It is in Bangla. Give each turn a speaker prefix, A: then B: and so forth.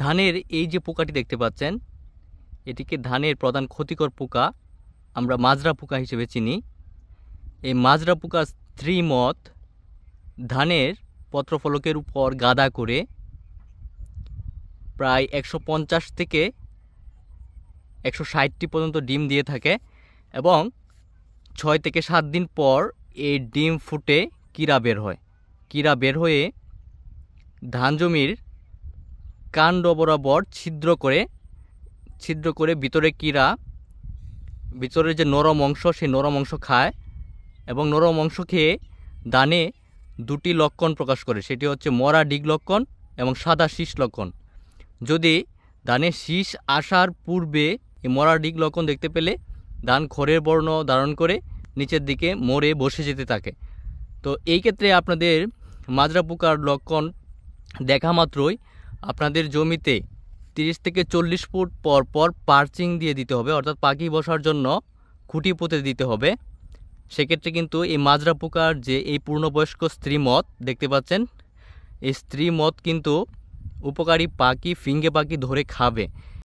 A: ধানের এই যে পোকাটি দেখতে পাচ্ছেন, এটিকে ধানের প্রধান ক্ষতিকর পোকা আমরা মাজরা পোকা হিসেবে চিনি। এই মাজরা পোকার স্ত্রী মথ ধানের পত্রফলকের উপর গাদা করে প্রায় 150 থেকে 160টি পর্যন্ত ডিম দিয়ে থাকে এবং 6 থেকে 7 দিন পর এই ডিম ফুটে কিরা বের হয়। কিরা বের হয়ে ধান জমির কাণ্ড বরাবর ছিদ্র করে ভিতরে কিরা ভিতরের যে নরম অংশ সেই নরম অংশ খায় এবং নরম অংশ খেয়ে ধানে দুটি লক্ষণ প্রকাশ করে, সেটি হচ্ছে মরা ডিগ লক্ষণ এবং সাদা শীষ লক্ষণ। যদি ধানে শীষ আসার পূর্বে এই মরা ডিগ লক্ষণ দেখতে পেলে ধান খড়ের বর্ণ ধারণ করে নিচের দিকে মরে বসে যেতে থাকে। তো এই ক্ষেত্রে আপনাদের মাজরা পোকার লক্ষণ দেখা মাত্রই আপনাদের জমিতে 30 থেকে 40 ফুট পর পর পার্চিং দিয়ে দিতে হবে, অর্থাৎ পাখি বসার জন্য খুঁটি পুঁতে দিতে হবে। সেক্ষেত্রে কিন্তু এই মাজরা পোকার যে এই পূর্ণবয়স্ক স্ত্রী মথ দেখতে পাচ্ছেন, এই স্ত্রী মথ কিন্তু উপকারী পাখি ফিঙ্গে পাখি ধরে খাবে।